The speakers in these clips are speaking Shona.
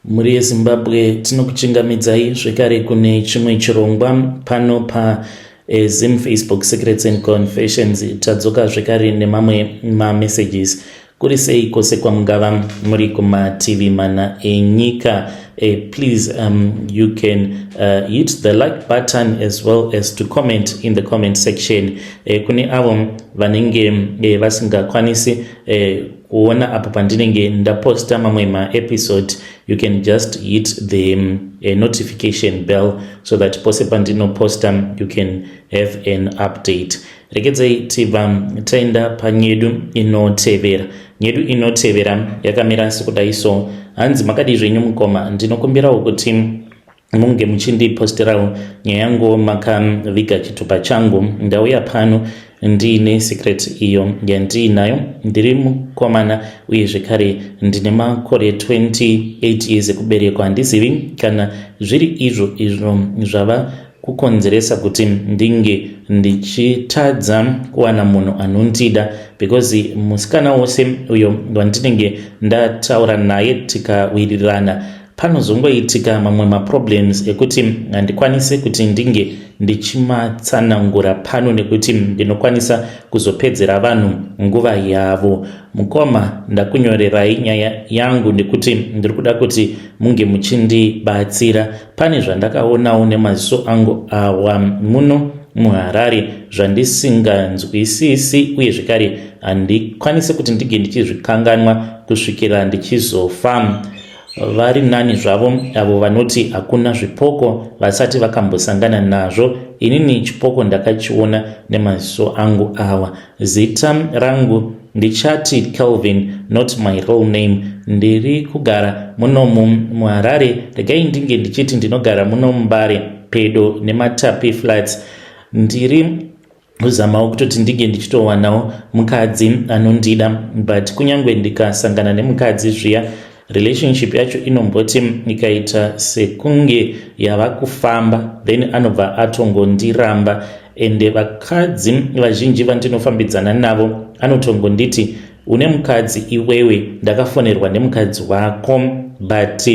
Muri Zimbabwe tinokuchingamidzai zvekare kune chimwe chirongwa pano pa Zim Facebook Secrets and Confessions. Tadzoka zvekare nemamwe messages kuri sei kwose kwamungava muri kuma TV mana enyika. Please you can hit the like button as well as to comment in the comment section. Kune avo vanenge vasingakwanisi kuona apo pandinenge ndaposta mamwe episode, you can just hit the notification bell so that pose pandinoposta you can have an update. Regedzai tiva taenda panyedu inotevera. Nyedu inotevera yakamira sekudaiso. Hanzi makadi zvenyu mukoma, ndinokumbirawo kuti munge muchindiposterawo nyaya yangu makaviga chitupa changu. Ndauya pano ndine secret iyo yandinayo. Ndiri mukomana uye zvekare ndine makore 28 years ekuberekwa. Handizivi kana zviri izvo zvava kukonzeresa kuti ndinge ndichitadza kuwana munhu anondida, because musikana wose uyo wandinenge ndataura naye tikawirirana panozongoitika mamwe maproblems ekuti handikwanise kuti ndinge ndichimatsanangura pano nekuti ndinokwanisa kuzopedzera vanhu nguva yavo. Mukoma, ndakunyorerai nyaya yangu nekuti ndiri kuda kuti munge muchindibatsira. Pane zvandakaonawo nemaziso angu awa muno muHarare zvandisinganzwisisi uye zvekare handikwanise kuti ndige ndichizvikanganwa kusvikira ndichizofa. Vari nani zvavo avo vanoti hakuna zvipoko vasati vakambosangana nazvo. Inini chipoko ndakachiona nemaziso angu awa. Zita rangu ndichati Kelvin, not my real name. Ndiri kugara muno muHarare. Regai ndinge ndichiti ndinogara muno Mbare pedo neMatapi Flats. Ndiri kuzamawo kutoti ndige ndichitowanawo mukadzi anondida, but kunyangwe ndikasangana nemukadzi zviya, relationship yacho inomboti ikaita sekunge yava kufamba, then anobva atongondiramba. Ende vakadzi vazhinji vandinofambidzana navo anotongonditi, une mukadzi iwewe, ndakafonerwa nemukadzi wako, but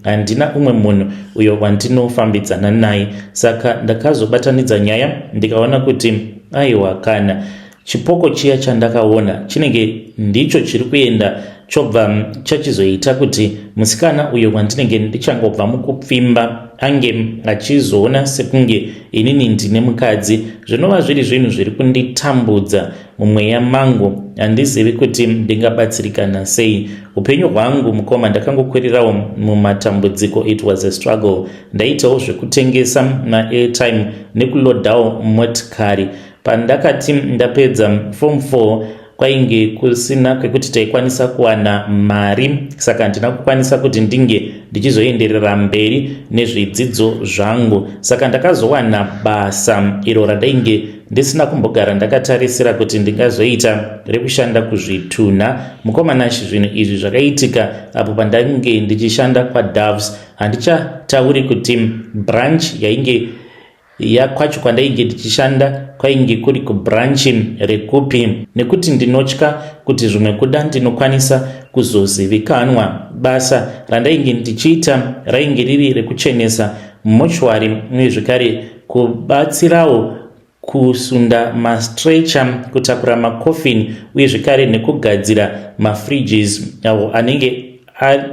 handina umwe munhu uyo wandinofambidzana naye. Saka ndakazobatanidza nyaya ndikaona kuti aiwa, kana chipoko chiya chandakaona chinenge ndicho chiri kuenda chobva chachizoita kuti musikana uyo wandinenge ndichangobva mukupfimba ange achizoona sekunge inini ndine mukadzi. Zvinova zviri zvinhu zviri kunditambudza mumweya mangu. Handizivi kuti ndingabatsirikana sei. Upenyu hwangu mukoma ndakangokwirirawo mumatambudziko. It was a struggle. Ndaitawo zvekutengesa ma-airtime nekulodawo motikari. Pandakati ndapedza form 4 kwainge kusina kwekuti taikwanisa kuwana mari, saka handina kukwanisa kuti ndinge ndichizoenderera mberi nezvidzidzo zvangu. Saka ndakazowana basa iro randainge ndisina kumbogara ndakatarisira kuti ndingazoita rekushanda kuzvitunha. Mukomana, zvinhu izvi zvakaitika apo pandange ndichishanda kwaDoves. Handichatauri kuti branch yainge yakwacho kwandainge ndichishanda kwainge kuri kubranch rekupi, nekuti ndinotya kuti zvimwe kuda ndinokwanisa kuzozivikanwa. Basa randainge ndichiita rainge riri rekuchenesa mochwari uye zvekare kubatsirawo kusunda mastretcher, kutakura makofini uye zvekare nekugadzira mafridges avo anenge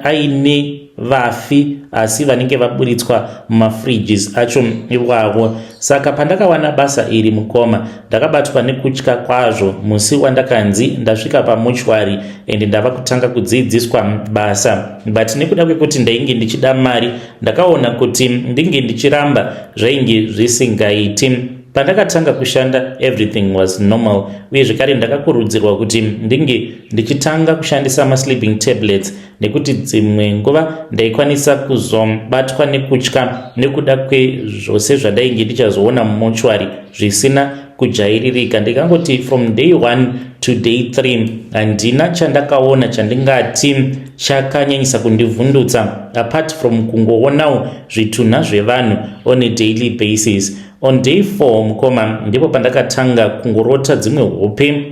aine vafi asi vanenge vaburitswa mumafridges acho iwavo. Saka pandakawana basa iri mukoma, ndakabatwa nekutya kwazvo. Musi wandakanzi ndasvika pamochwari ende ndava kutanga kudzidziswa basa, but nekuda kwekuti ndainge ndichida mari ndakaona kuti ndinge ndichiramba zvainge zvisingaiti. Pandakatanga kushanda everything was normal, uye zvekare ndakakurudzirwa kuti ndinge ndichitanga kushandisa ma-sleeping tablets, nekuti dzimwe nguva ndaikwanisa kuzobatwa nekutya nekuda kwezvose zvandainge ndichazoona mumochwari zvisina kujairirika. Ndikangoti from day 1 to day 3 handina chandakaona chandingati chakanyanyisa kundivhundutsa apart from kungoonawo zvitunha zvevanhu on a daily basis. On day 4 mukoma ndipo pandakatanga kungorota dzimwe hope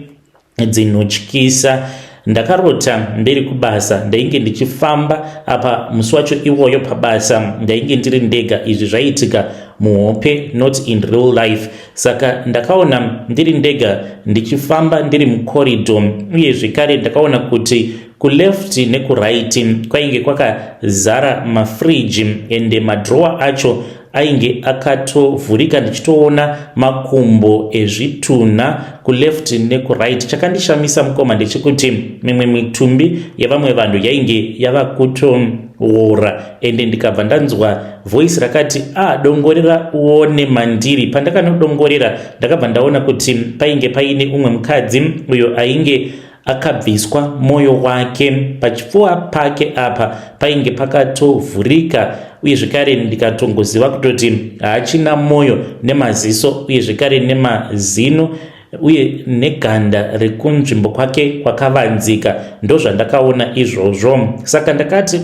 dzinotyisa ndakarota ndiri kubasa, ndainge ndichifamba apa musi wacho iwoyo pabasa ndainge ndiri ndega. Izvi zvaiitika muhope, not in real life. Saka ndakaona ndiri ndega ndichifamba ndiri mucorridor, uye zvekare ndakaona kuti kuleft nekuright kwainge kwakazara mafriji ende madrowa acho ainge akatovhurika, ndichitoona makumbo ezvitunha kuleft nekuright. Chakandishamisa mukoma ndechekuti mimwe mitumbi yevamwe vanhu yainge yava kutoora, ende ndikabva ndanzwa voice rakati dongorera uone mandiri. Pandakanodongorera ndakabva ndaona kuti painge paine umwe mukadzi uyo ainge akabviswa mwoyo wake. Pachipfuva pake apa painge pakatovhurika, uye zvekare ndikatongoziva kutoti haachina mwoyo nemaziso, uye zvekare nemazino, uye neganda rekunzvimbo kwake kwakavanzika. Ndo zvandakaona izvozvo. Saka ndakati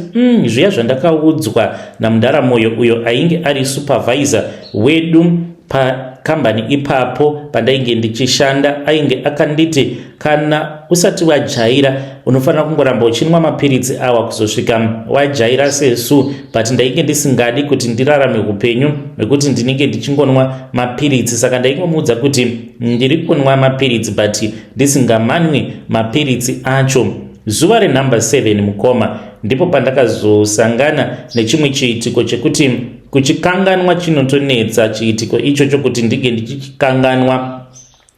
zviya zvandakaudzwa namundaramoyo uyo ainge ari supervisor wedu pakambani ipapo pandainge ndichishanda, ainge akanditi kana usati wajaira unofanira kungoramba uchinwa mapiritsi awa kuzosvika wajaira sesu. But ndainge ndisingadi kuti ndirarame upenyu hwekuti ndinenge ndichingonwa mapiritsi. Saka ndaingomuudza kuti ndiri kunwa mapiritsi but ndisingamanwi mapiritsi acho. Zuva renumber 7 mukoma ndipo pandakazosangana nechimwe chiitiko chekuti kuchikanganwa chinotonetsa. Chiitiko icho chokuti ndige ndichikanganwa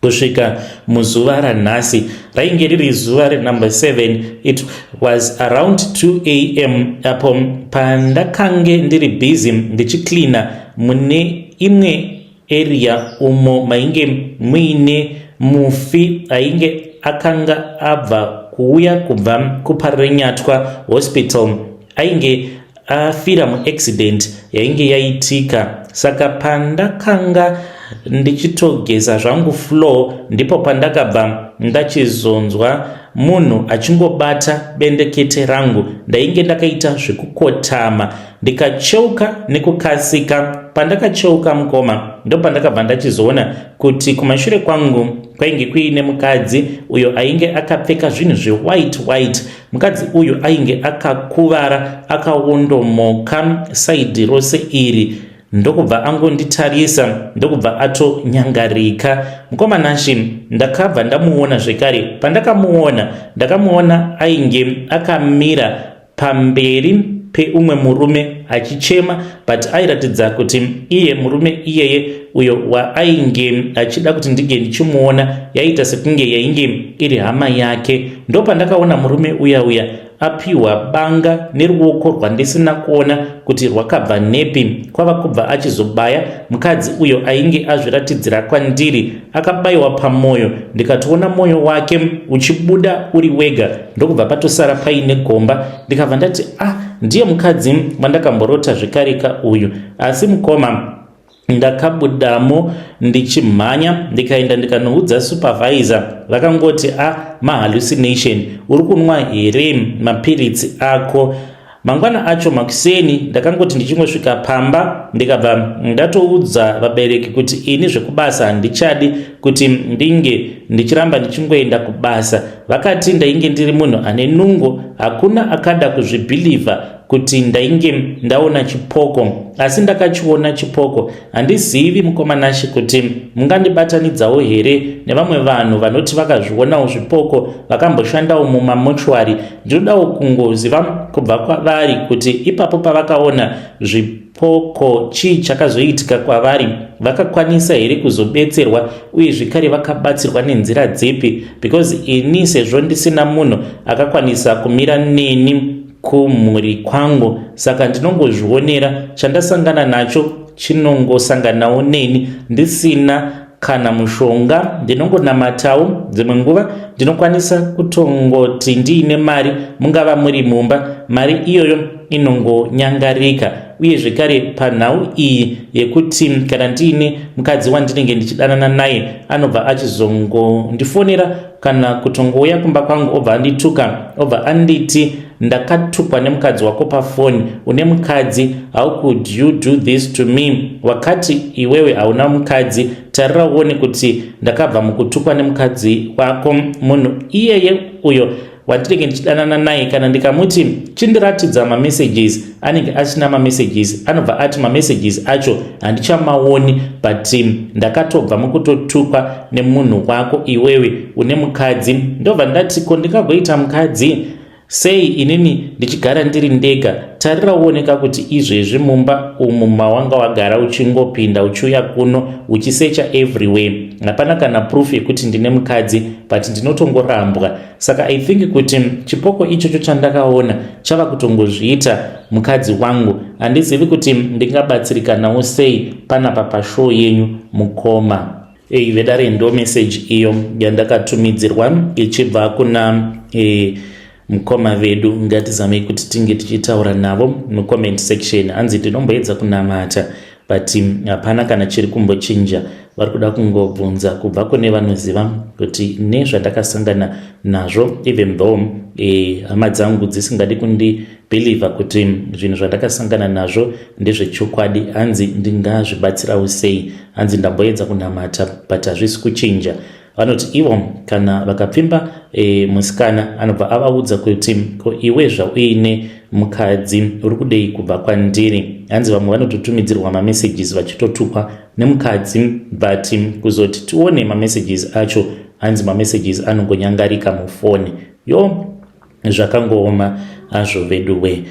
kusvika muzuva ranhasi. Rainge riri zuva renumber 7. It was around 2 am apo pandakange ndiri busy ndichiklina mune imwe area umo mainge muine mufi ainge akanga abva kuuya kubva kuParirenyatwa Hospital. Ainge afira muaccident yainge yaitika. Saka pandakanga ndichitogeza zvangu floor ndipo pandakabva ndachizonzwa munhu achingobata bendekete rangu. Ndainge ndakaita zvekukotama ndikacheuka nekukasika. Pandakacheuka mukoma ndo pandakabva ndachizoona kuti kumashure kwangu kwainge kuine mukadzi uyo ainge akapfeka zvinhu white. Mukadzi uyu ainge akakuvara, akawondomoka saidi rose iri. Ndokubva angonditarisa, ndokubva atonyangarika. Mukomanashi ndakabva ndamuona zvekare. Pandakamuona ndakamuona ainge akamira pamberi peumwe murume achichema, but airatidza kuti iye murume iyeye uyo waainge achida kuti ndige ndichimuona yaita sekunge yainge iri hama yake. Ndo pandakaona murume uya apiwa banga neruoko rwandisina kuona kuti rwakabva nepi. Kwava kubva achizobaya mukadzi uyo ainge azviratidzira kwandiri. Akabayiwa pamwoyo, ndikatoona mwoyo wake uchibuda uri wega. Ndokubva patosara paine gomba. Ndikabva ndati ndiye mukadzi wandakamborota zvikarika uyu. Asi mukoma ndakabudamo ndichimhanya ndikaenda ndikanoudza supervisor. Vakangoti mahallucination, uri kunwa here mapiritsi ako? Mangwana acho makuseni ndakangoti ndichingosvika pamba ndikabva ndatoudza vabereki kuti ini zvekubasa handichadi kuti ndinge ndichiramba ndichingoenda kubasa. Vakati ndainge ndiri munhu ane nungo, hakuna akada kuzvibhilivha kuti ndainge ndaona chipoko. Asi ndakachiona chipoko. Handizivi mukomanashi kuti mungandibatanidzawo here nevamwe vanhu vanoti vakazvionawo zvipoko vakamboshandawo mumamochwari. Ndinodawo kungoziva kubva kwavari kuti ipapo pavakaona zvipoko chii chakazoitika kwavari. Vakakwanisa here kuzobetserwa, uye zvekare vakabatsirwa nenzira dzipi? Because ini sezvo ndisina munhu akakwanisa kumira neni kumhuri kwangu, saka ndinongozvionera chandasangana nacho chinongosanganawo neni. Ndisina kana mushonga ndinongonamatawo. Dzimwe nguva ndinokwanisa kutongoti ndiine mari, mungava muri mumba, mari iyoyo inongonyangarika. Uye zvekare panhau iyi yekuti kana ndiine mukadzi wandinenge ndichidanana naye anobva achizongondifonera kana kutongouya kumba kwangu obva andituka, obva anditi ndakatukwa nemukadzi wako pafoni. Une mukadzi, how could you do this to me? Wakati iwewe hauna mukadzi. Tarira uone kuti ndakabva mukutukwa nemukadzi wako. Munhu iyeye uyo wandinenge ndichidanana naye kana ndikamuti chindiratidza mamessages anenge asina mamessages, anobva ati mamessages acho handichamaoni, but ndakatobva mukutotukwa nemunhu wako iwewe une mukadzi. Ndobva ndati ko ndingagoita mukadzi sei inini ndichigara ndiri ndega? Tarira uoneka kuti izvezvi mumba umu mawanga wagara uchingopinda uchiuya kuno uchisecha everywhere, hapana kana proof yekuti ndine mukadzi, but ndinotongorambwa. Saka I think kuti chipoko ichocho chandakaona chava kutongozviita mukadzi wangu. Handizivi kuti ndingabatsirikanawo sei panapa pashow yenyu Mukoma. Vedare ndo message iyo yandakatumidzirwa ichibva kuna Mukoma vedu. Ngatizamei kuti tinge tichitaura navo mucomment section. Hanzi ndinomboedza kunamata but hapana kana chiri kumbochinja. Vari kuda kungobvunza kubva kune vanoziva kuti nezvandakasangana nazvo, even though hama dzangu dzisingadi kundibhilivha kuti zvinhu zvandakasangana nazvo ndezvechokwadi, hanzi ndingazvibatsirawo sei. Hanzi ndamboedza kunamata but hazvisi kuchinja. Vanoti ivo kana vakapfimba musikana anobva avaudza kuti ko iwe zvauine mukadzi uri kudei kubva kwandiri. Hanzi vamwe vanototumidzirwa mamessages vachitotukwa nemukadzi, but kuzoti tione mamessages acho, hanzi mamessages anongonyangarika mufoni. Yo zvakangooma azvo veduwe.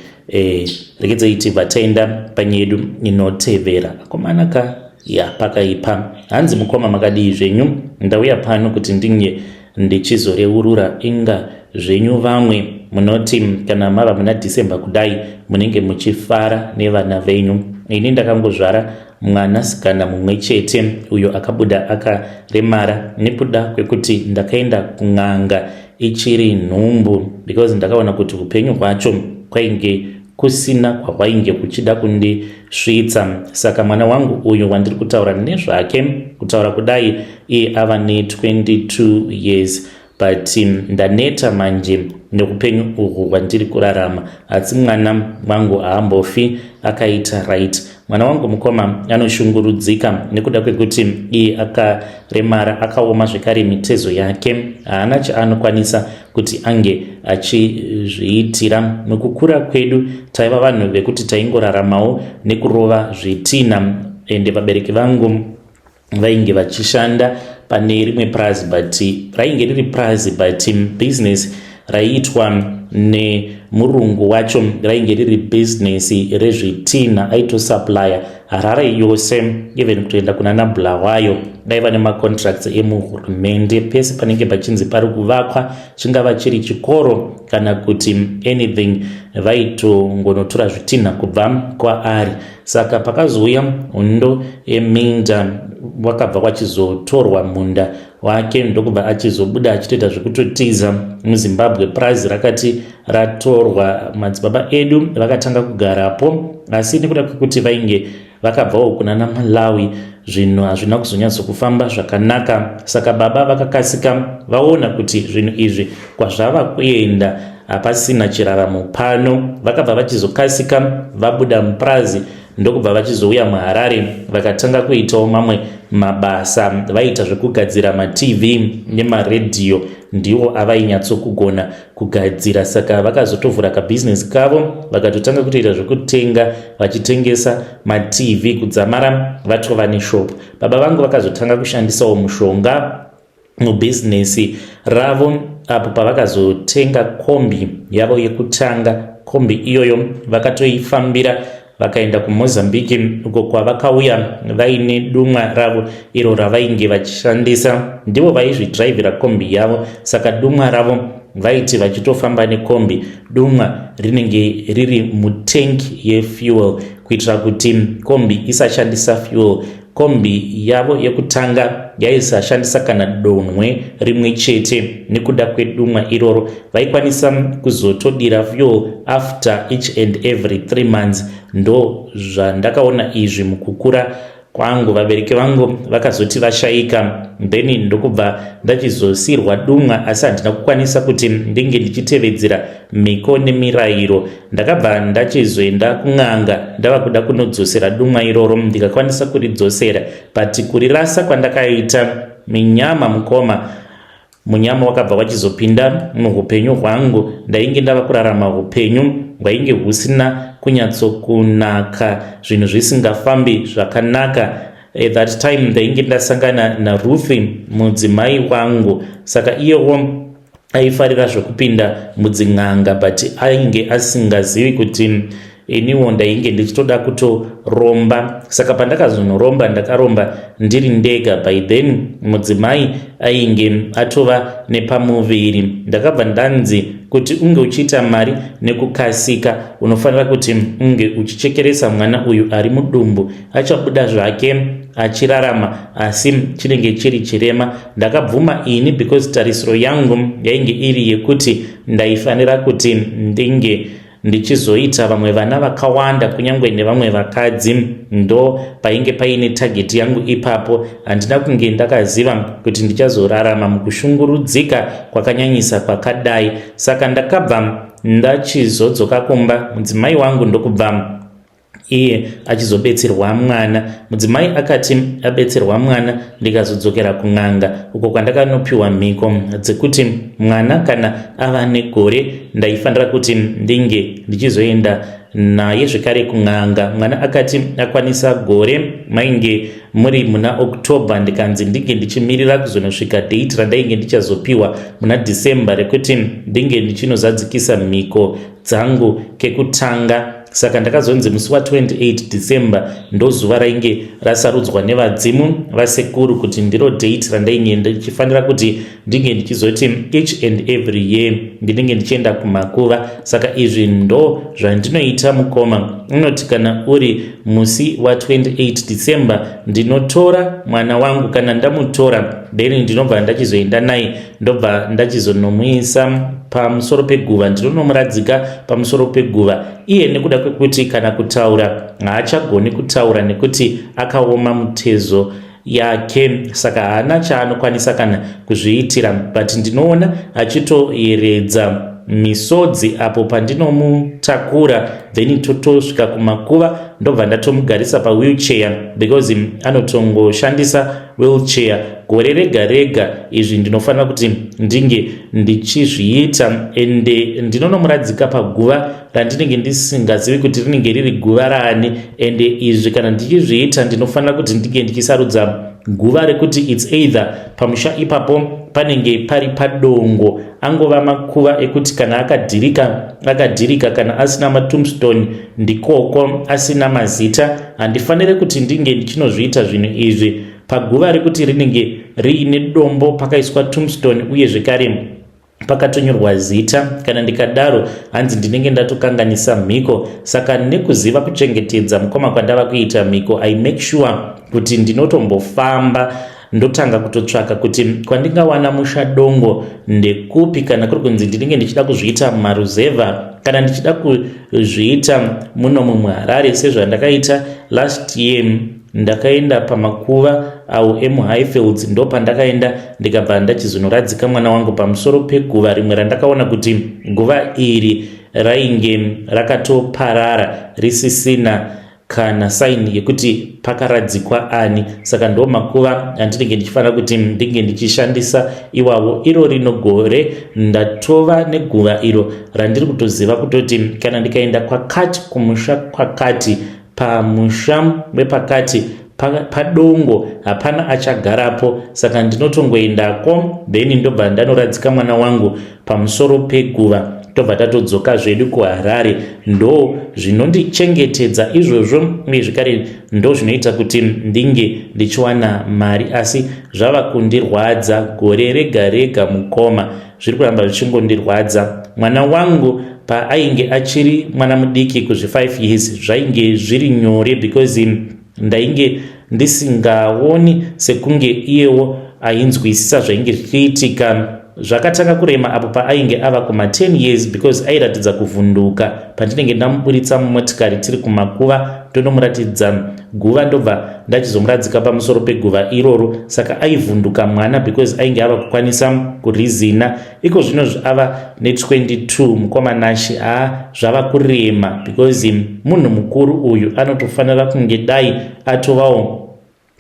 Regedzei tibva taenda panyedu inotevera. Akomanaka ya pakaipa. Hanzi Mukoma makadii zvenyu? Ndauya pano kuti ndinge ndichizoreurura inga zvenyu vamwe munoti kana mava muna December kudai munenge muchifara nevana venyu. Ini ndakangozvara mwanasikana mumwe chete uyo akabuda akaremara nekuda kwekuti ndakaenda kun'anga ichiri nhumbu, because ndakaona kuti upenyu hwacho kwainge kusina kwahwainge kuchida kundisvitsa. Saka mwana wangu uyu wandiri kutaura nezvake, kutaura kudai iye ava ne22 years, but ndaneta manje neupenyu uhwu hwandiri kurarama. Asi mwana wangu haambofi, akaita right. Mwana wangu Mukoma anoshungurudzika nekuda kwekuti iye akaremara, akaoma zvekare mitezo yake, haana chaanokwanisa kuti ange achizviitira. Nokukura kwedu taiva vanhu vekuti taingoraramawo nekurova zvitina, ende vabereki vangu vainge vachishanda pane rimwe prazi, but rainge riri prazi but business raiitwa nemurungu wacho rainge riri business rezvitina, aitosupplya Harare yose, even kutoenda kuna naBulawayo. Daiva nemacontracts emuhurumende pese panenge pachinzi pari kuvakwa, chingava chiri chikoro kana kuti anything, vaitongonotora zvitina kubva kwaari. Saka pakazouya hondo eminda, wakabva wachizotorwa munda wake ndokubva achizobuda achitoita zvekutotiza muZimbabwe. Prazi rakati ratorwa, madzibaba edu vakatanga kugarapo, asi nekuda kwekuti vainge vakabvawo kuna naMalawi zvinhu hazvina kuzonyatsokufamba zvakanaka. Saka baba vakakasika vaona kuti zvinhu izvi kwazvava kuenda hapasina chiraramo pano. Vakabva vachizokasika vabuda muprazi ndokubva vachizouya muHarare vakatanga kuitawo mamwe mabasa. Vaita zvekugadzira maTV nemaredhiyo, ndiwo avainyatso kugadzira. Saka vakazotovhura kabhizinesi kavo, vakatotanga kutoita zvekutenga vachitengesa maTV kudzamara vatova neshop. Baba vangu vakazotanga kushandisawo mushonga mubhizinesi ravo, apo pavakazotenga kombi yavo yekutanga. Kombi iyoyo vakatoifambira vakaenda kuMozambique, uko kwavakauya vaine dumwa ravo iro ravainge vachishandisa. Ndivo vaizvidhiraivhira kombi yavo, saka dumwa ravo vaiti vachitofamba nekombi, dumwa rinenge riri mutank yefuel kuitira kuti kombi isashandisa fuel. Kombi yavo yekutanga yaisashandisa kana donwe rimwe chete. Nekuda kwedumwa iroro vaikwanisa kuzotodira fuel after each and every 3 months. Ndo zvandakaona izvi mukukura kwangu. Vabereki vangu vakazoti vashaika, then ndokubva ndachizosirwa dumwa, asi handina kukwanisa kuti ndinge ndichitevedzera miko nemirayiro. Ndakabva ndachizoenda kun'anga ndava kuda kunodzosera dumwa iroro, ndikakwanisa kuridzosera, but kurirasa kwandakaita minyama Mukoma munyama wakabva wachizopinda muhupenyu hwangu. Ndainge ndava kurarama hupenyu hwainge husina kunyatsokunaka, zvinhu zvisingafambi zvakanaka. At that time ndainge ndasangana naRuthi mudzimai wangu, saka iyewo aifarira zvokupinda mudzin'anga, but ainge asingazivi kuti iniwo ndainge ndichitoda kutoromba. Saka pandakazonoromba ndakaromba ndiri ndega. By then mudzimai ainge atova nepamuviri. Ndakabva ndanzi kuti unge uchiita mari nekukasika unofanira kuti unge uchichekeresa mwana uyu ari mudumbu, achabuda zvake achirarama asi chinenge chiri chirema. Ndakabvuma ini because tarisiro yangu yainge iri yekuti ndaifanira kuti ndinge ndichizoita vamwe vana vakawanda kunyangwe nevamwe vakadzi. Ndo painge paine target yangu ipapo. Handina kunge ndakaziva kuti ndichazorarama mukushungurudzika kwakanyanyisa kwakadai. Saka ndakabva ndachizodzoka kumba, mudzimai wangu ndokubva iye achizobetserwa mwana. Mudzimai akati abetserwa mwana ndikazodzokera kun'anga uko kwandakanopiwa mhiko dzekuti mwana kana ava negore ndaifanira kuti ndinge ndichizoenda naye zvekare kun'anga. Mwana akati akwanisa gore, mainge muri muna October, ndikanzi ndinge ndichimirira kuzonosvika date randainge ndichazopiwa muna December rekuti ndinge ndichinozadzikisa mhiko dzangu kekutanga. Saka ndakazonzi musi wa28 December ndo zuva rainge rasarudzwa nevadzimu vasekuru kuti ndiro date randainge ndichifanira kuti ndinge ndichizoti each and every year ndinenge ndichienda kumakuva. Saka izvi ndo zvandinoita mukoma. Unoti kana uri musi wa28 December ndinotora mwana wangu, kana ndamutora then ndinobva ndachizoenda naye, ndobva ndachizonomuisa pamusoro peguva, ndinonomuradzika pamusoro peguva. Iye nekuda kwekuti kana kutaura haachagoni kutaura nekuti akaoma mutezo yake, saka haana chaanokwanisa kana kuzviitira, but ndinoona achitoyeredza misodzi apo pandinomutakura, then totosvika kumakuva ndobva ndatomugarisa pawheelchair because anotongoshandisa wheelchair gore rega rega. Izvi ndinofanira kuti ndinge ndichizviita, ende ndinonomuradzika paguva randinenge ndisingazivi kuti rinenge riri guva rani. Ende izvi kana ndichizviita ndinofanira kuti ndinge ndichisarudza guva rekuti it's either pamusha ipapo panenge pari padongo, angova makuva ekuti kana akadirika kana asina matombstone ndikoko, asina mazita. Handifanire kuti ndinge ndichinozviita zvinhu izvi paguva rekuti rinenge riine dombo pakaiswa tombstone uye zvekare pakatonyorwa zita. Kana ndikadaro hanzi ndinenge ndatokanganisa mhiko. Saka nekuziva kuchengetedza mukoma kwandava kuita mhiko, I make sure kuti ndinotombofamba ndotanga kutotsvaka kuti kwandingawana musha dongo ndekupi, kana kuri kunzi ndinenge ndichida kuzviita mumaruzeva kana ndichida kuzviita muno muHarare sezvandakaita last year. Ndakaenda pamakuva au emuHighfields, ndo pandakaenda ndikabva ndachizonoradzika mwana wangu pamusoro peguva rimwe randakaona kuti guva iri rainge rakatoparara risisina kana saini yekuti pakaradzikwa ani. Saka ndo makuva andinenge ndichifanira kuti ndinge ndichishandisa iwawo. Iro rino gore ndatova neguva iro randiri kutoziva kutoti kana ndikaenda kwakati kumusha kwakati, pamusha wepakati padongo hapana achagarapo. Saka ndinotongoendako then ndobva ndanoradzika mwana wangu pamusoro peguva, tobva tatodzoka zvedu kuHarare. Ndo zvinondichengetedza izvozvo uye zvekare ndo zvinoita kuti ndinge ndichiwana mari. Asi zvava kundirwadza gore rega rega mukoma, zviri kuramba zvichingondirwadza. Mwana wangu paainge achiri mwana mudiki kuzvi5 years zvainge zviri nyore because ndainge ndisingaoni sekunge iyewo ainzwisisa zvainge zvichiitika. Zvakatanga kurema apo paainge ava kuma10 years because airatidza kuvhunduka. Pandinenge ndamuburitsa mumotikari tiri kumakuva ndonomuratidza guva, ndobva ndachizomuradzika pamusoro peguva iroro. Saka aivhunduka mwana because ainge ava kukwanisa kurizina. Iko zvino ava ne22 mukoma Nashi. Zvava kurema because munhu mukuru uyu anotofanira kunge dai atovawo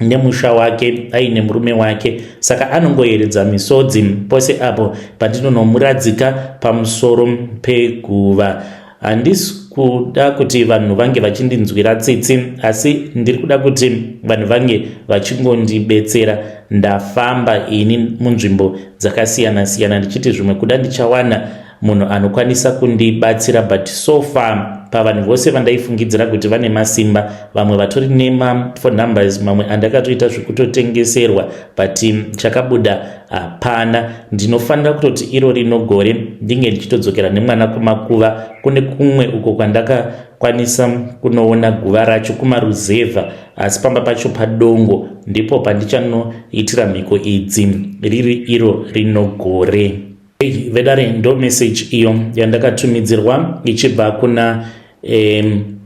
nemusha wake aine murume wake, saka anongoyeredza misodzi pose apo pandinonomuradzika pamusoro peguva. Handisi kuda kuti vanhu vange vachindinzwira tsitsi, asi ndiri kuda kuti vanhu vange vachingondibetsera. Ndafamba ini munzvimbo dzakasiyana-siyana ndichiti zvimwe kuda ndichawana munhu anokwanisa kundibatsira, but so far pavanhu vose vandaifungidzira kuti vane masimba, vamwe vatori phone numbers, mamwe andakatoita zvekutotengeserwa, but chakabuda hapana. Ndinofanira kutoti iro rino gore ndinge ndichitodzokera nemwana kumakuva, kune kumwe uko kwandakakwanisa kunoona guva racho kumaruzevha, asi pamba pacho padongo ndipo pandichanoitira mhiko idzi riri iro rino gore. Vedare ndo message iyo yandakatumidzirwa ichibva kuna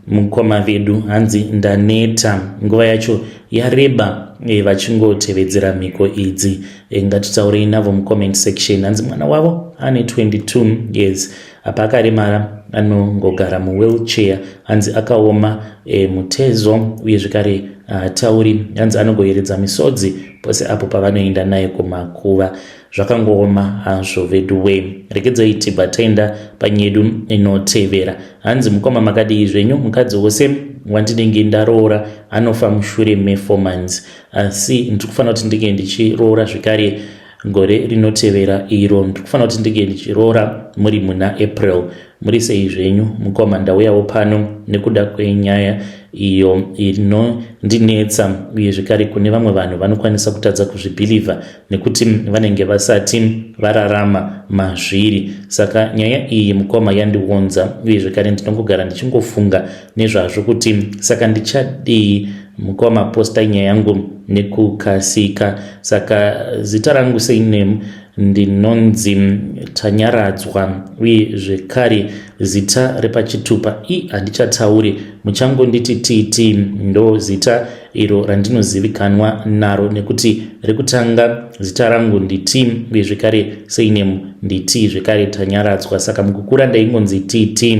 mukoma vedu hanzi ndaneta. Nguva yacho yareba vachingotevedzera mhiko idzi. Ngatitaurei navo mucomment section. Hanzi mwana wavo ane 22 years, apa akaremara, anongogara muwheelchair, hanzi akaoma mutezo uye zvekare tauri, hanzi anongoyeredza misodzi pose apo pavanoenda naye kumakuva. Zvakangooma hazvo vedu we. Regedzai tibva taenda panyedu inotevera. Hanzi mukoma makadii zvenyu? Mukadzi wose wandinenge ndaroora anofa mushure me4 months, asi ndiri kufanira kuti ndinge ndichiroora zvekare gore rinotevera iro. Ndiri kufanira kuti ndinge ndichiroora muri muna April. Muri sei zvenyu? Mukoma ndauyawo pano nekuda kwenyaya iyo inondinetsa, uye zvekare kune vamwe vanhu vanokwanisa kutadza kuzvibhilivha nekuti vanenge vasati vararama mazviri. Saka nyaya iyi mukoma yandiunza, uye zvekare ndinongogara ndichingofunga nezvazvo kuti saka ndichadii mukoma posta nyaya yangu nekukasika. Saka zita rangu same ndinonzi Tanyaradzwa, uye zvekare zita repachitupa handichatauri, muchangonditi titi ndo zita iro randinozivikanwa naro, nekuti rekutanga zita rangu nditi, uye zvekare same nditi, zvekare Tanyaradzwa. Saka mukukura ndaingonzi titi.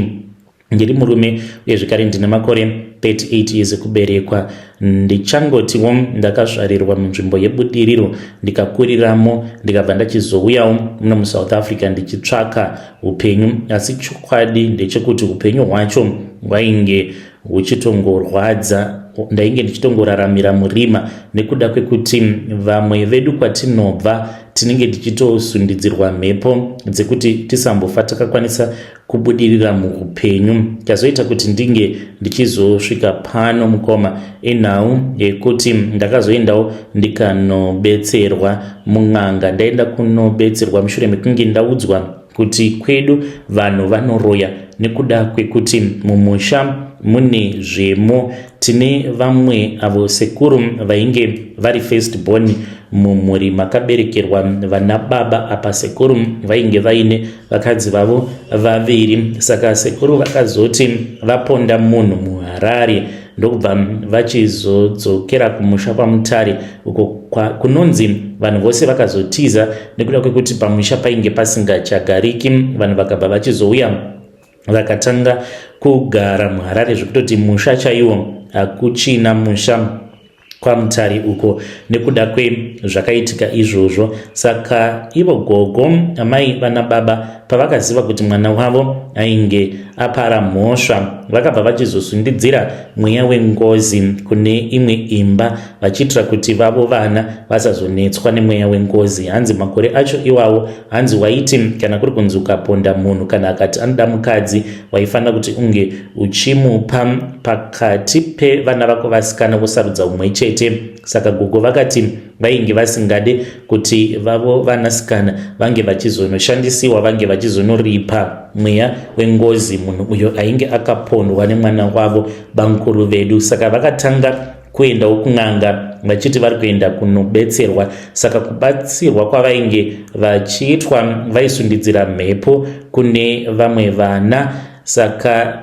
Ndiri murume uye zvekare ndine makore 38 years ekuberekwa. Ndichangotiwo ndakazvarirwa munzvimbo yebudiriro ndikakuriramo, ndikabva ndachizouyawo muno muSouth Africa ndichitsvaka upenyu, asi chokwadi ndechekuti upenyu hwacho hwainge huchitongorwadza. Ndainge ndichitongoraramira murima nekuda kwekuti vamwe vedu kwatinobva tinenge tichitosundidzirwa mhepo dzekuti tisambofa takakwanisa kubudirira muupenyu. Kazoita kuti ndinge ndichizosvika pano mukoma enhau yekuti ndakazoendawo ndikanobetserwa mun'anga. Ndaenda kunobetserwa mushure mekunge ndaudzwa kuti kwedu vanhu vanoroya nekuda kwekuti mumusha mune zvemo. Tine vamwe avo sekuru vainge vari first born mumhuri makaberekerwa vana baba, apa sekuru vainge vaine vakadzi vavo vaviri. Saka sekuru vakazoti vaponda munhu muHarare ndokubva vachizodzokera kumusha paMutare uko kunonzi vanhu vose vakazotiza nekuda kwekuti pamusha painge pasingachagariki. Vanhu vakabva vachizouya vakatanga kugara muHarare zvekutoti musha chaiwo hakuchina musha kwaMutare uko nekuda kwezvakaitika izvozvo. Saka ivo gogo, amai vana baba, pavakaziva kuti mwana wavo ainge apara mhosva, vakabva vachizosundidzira mweya wengozi kune imwe imba, vachiitira kuti vavo vana vasazonetswa nemweya wengozi. Hanzi makore acho iwawo, hanzi waiti kana kuri kunzi ukaponda munhu kana akati anoda mukadzi, waifanira kuti unge uchimupa pakati pevana vako vasikana vosarudza umwe chete. Saka gogo vakati vainge vasingade kuti vavo vanasikana vange vachizonoshandisiwa, vange vachizonoripa mweya wengozi munhu uyo ainge akapondwa nemwana wavo bankuru vedu. Saka vakatanga kuendawo kun'anga vachiti vari kuenda kunobetserwa. Saka kubatsirwa kwavainge vachiitwa, vaisundidzira mhepo kune vamwe vana saka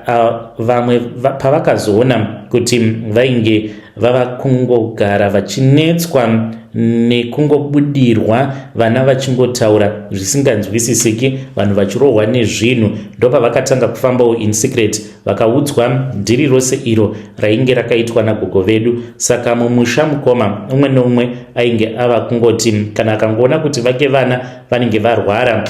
vamwe pavakazoona kuti vainge vava kungogara vachinetswa nekungobudirwa, vana vachingotaura zvisinganzwisisiki, vanhu vachirohwa nezvinhu, ndopavakatanga kufambawo in secret, vakaudzwa dhiri rose iro rainge rakaitwa nagogo vedu. Saka mumusha mukoma umwe neumwe ainge ava kungoti kana akangoona kuti vake vana vanenge varwara,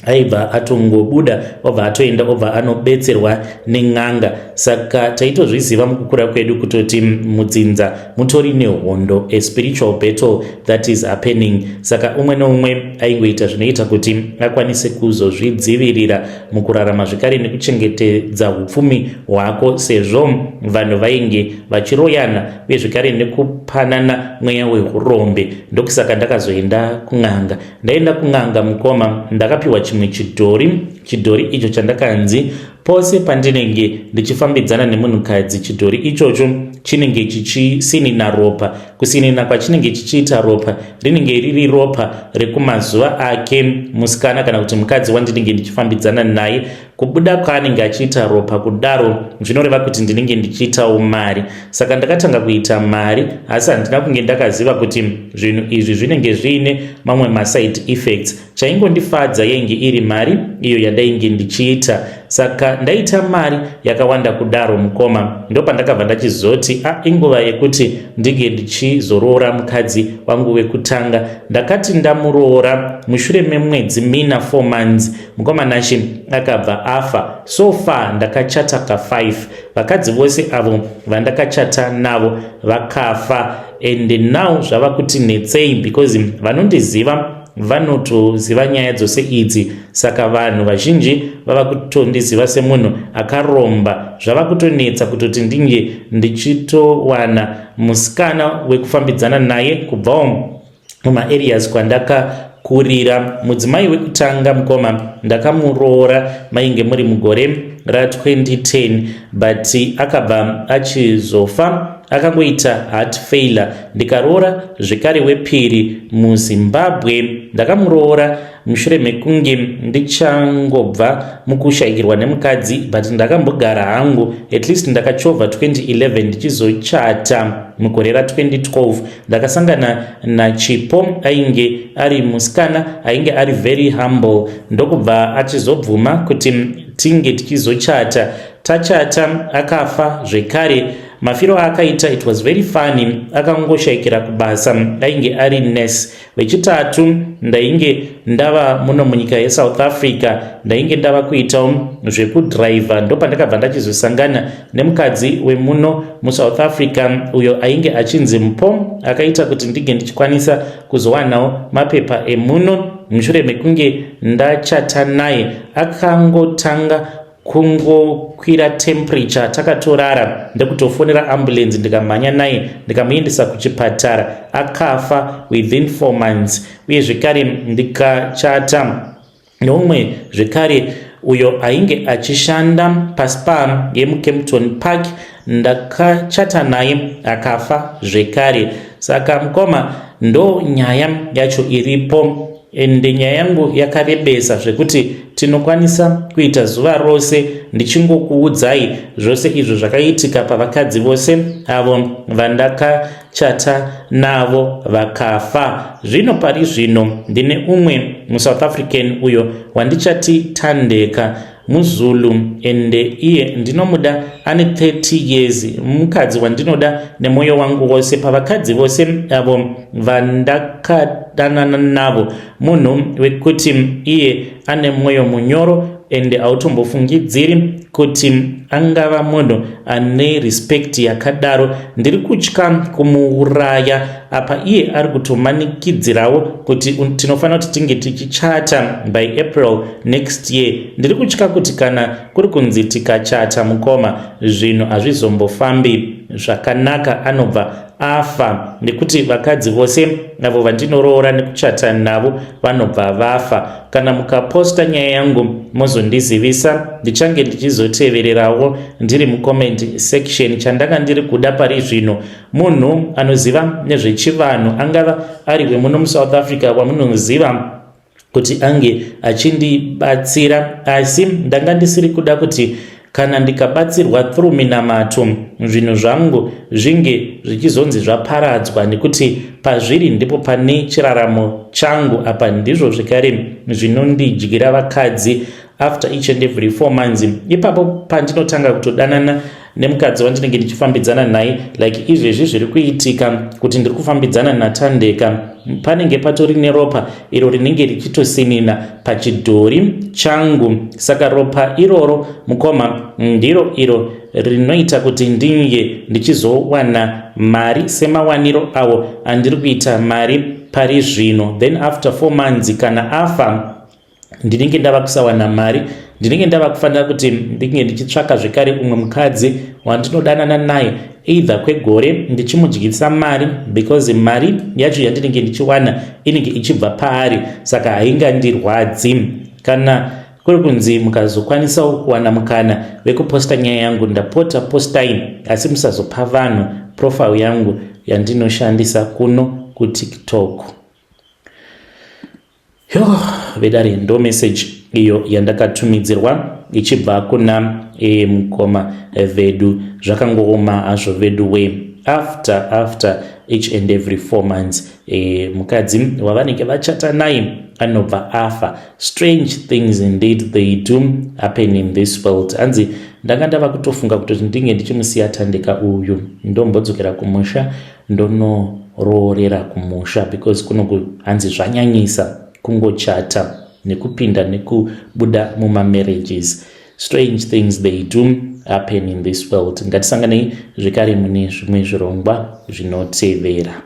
aibva atongobuda obva atoenda obva anobetserwa nen'anga. Saka taitozviziva mukukura kwedu kutoti mudzinza mutori nehondo, a spiritual battle that is happening. Saka umwe neumwe aingoita zvinoita kuti akwanise kuzozvidzivirira mukurarama zvekare nekuchengetedza upfumi hwako, sezvo vanhu vainge vachiroyana uye zvekare nekupanana mweya wehurombe. Ndokusaka ndakazoenda kun'anga. Ndaenda kun'anga mukoma, ndakapiwa chimwe chidhori icho chandakanzi pose pandinenge ndichifambidzana nemunhukadzi, chidhori ichocho chinenge chichisinina ropa. Kusinina kwachinenge chichiita ropa rinenge riri ropa rekumazuva ake musikana kana kuti mukadzi wandinenge ndichifambidzana naye. Kubuda kwaanenge achiita ropa kudaro zvinoreva kuti ndinenge ndichiitawo mari. Saka ndakatanga kuita mari, asi handina kunge ndakaziva kuti zvinhu izvi zvinenge zviine mamwe maside effects. Chaingondifadza yainge iri mari iyo yandainge ndichiita. Saka ndaita mari yakawanda kudaro mukoma, ndopandakabva ndachizoti inguva yekuti ndinge ndichizoroora mukadzi wangu wekutanga. Ndakati ndamuroora mushure memwedzi mina 4 months, mukoma nashi akabva afa. So far ndakachata ka5. Vakadzi vose avo vandakachata navo vakafa, and now zvava kuti netsei because vanondiziva vanotoziva nyaya dzose idzi. Saka vanhu vazhinji vava kutondiziva semunhu akaromba. Zvava kutonetsa kutoti ndinge ndichitowana musikana wekufambidzana naye kubvawo mumaareas kwandakakurira. Mudzimai wekutanga mukoma ndakamuroora mainge muri mugore ra2010, but akabva achizofa, akangoita heart failure. Ndikaroora zvekare wepiri muZimbabwe. Ndakamuroora mushure mekunge ndichangobva mukushayikirwa nemukadzi, but ndakambogara hangu, at least ndakachovha 2011 ndichizochata mugore ra2012. Ndakasangana naChipo ainge ari musikana ainge ari very humble, ndokubva achizobvuma kuti tinge tichizochata. Tachata akafa zvekare. Mafiro akaita, it was very funny, akangoshayikira kubasa, ainge ari nurse. Wechitatu ndainge ndava muno munyika yeSouth Africa, ndainge ndava kuitawo zvekudriver. Ndopandakabva ndachizosangana nemukadzi wemuno muSouth Africa uyo ainge achinzi Mpo, akaita kuti ndige ndichikwanisa kuzowanawo mapepa emuno. Mushure mekunge ndachata naye akangotanga kungokwira temperature, takatorara ndekutofonera ambulance, ndikamhanya naye ndikamuendesa kuchipatara. Akafa within 4 months. Uye zvekare ndikachata nomwe zvekare uyo ainge achishanda paspa yemuKempton Park, ndakachata naye akafa zvekare. Saka mukoma ndo nyaya yacho iripo. Ende nyaya yangu yakarebesa zvekuti tinokwanisa kuita zuva rose ndichingokuudzai zvose izvo zvakaitika pavakadzi vose avo vandakachata navo vakafa. Zvino pari zvino ndine umwe muSouth African uyo wandichati Thandeka, muZulu, ende iye ndinomuda, ane 30 years, mukadzi wandinoda nemwoyo wangu wose. Pavakadzi vose avo vandakadanana navo, munhu wekuti iye ane mwoyo munyoro, ende autombofungidziri kuti angava munhu ane respect yakadaro. Ndiri kutya kumuuraya apa iye ari kutomanikidzirawo kuti tinofanira kuti tinge tichichata by April next year. Ndiri kutya kuti kana kuri kunzi tikachata mukoma zvinhu hazvizombofambi zvakanaka, anobva afa, nekuti vakadzi vose navo vandinoroora nekuchata navo vanobva vafa. Kana mukaposta nyaya yangu mozondizivisa, ndichange ndichizotevererawo ndiri mucomment section. Chandanga ndiri kuda pari zvino munhu anoziva nezvechivanhu, angava ari wemuno muSouth Africa wamunoziva kuti ange achindibatsira, asi ndanga ndisiri kuda kuti kana ndikabatsirwa through minamato zvinhu zvangu zvinge zvichizonzi zvaparadzwa, nekuti pazviri ndipo pane chiraramo changu. Apa ndizvo zvekare zvinondidyira vakadzi after each and every 4 months. Ipapo pandinotanga kutodanana nemukadzi wandinenge ndichifambidzana naye, like izvezvi zviri kuitika kuti ndiri kufambidzana naTandeka, panenge patori neropa iro rinenge richitosinina pachidhori changu. Saka ropa iroro mukoma ndiro iro rinoita kuti ndinge ndichizowana mari semawaniro awo andiri kuita mari pari zvino. Then after 4 months kana afa ndinenge ndava kusawana mari, ndinenge ndava kufanira kuti ndinge ndichitsvaka zvekare umwe mukadzi wandinodanana naye either kwegore ndichimudyisa mari, because mari yacho yandinenge ndichiwana inenge ichibva paari, saka haingandirwadzi. Kana kuri kunzi mukazokwanisawo kuwana mukana wekuposta nyaya yangu, ndapota postai, asi musazopa vanhu profile yangu yandinoshandisa kuno kuTikTok. Vedare ndo message iyo yandakatumidzirwa ichibva kuna mukoma Vedu. Zvakangooma hazvo Vedu we. After each and every 4 months mukadzi wavanenge vachata naye anobva afa. Strange things indeed they do happen in this world. Hanzi ndanga ndava kutofunga kuti ndinge ndichimusiya Tandeka uyu ndombodzokera kumusha ndonoroorera kumusha, because kuno hanzi zvanyanyisa kungochata nekupinda nekubuda mumamarriages. Strange things they do happen in this world. Ngatisanganei zvekare mune zvimwe zvirongwa zvinotevera.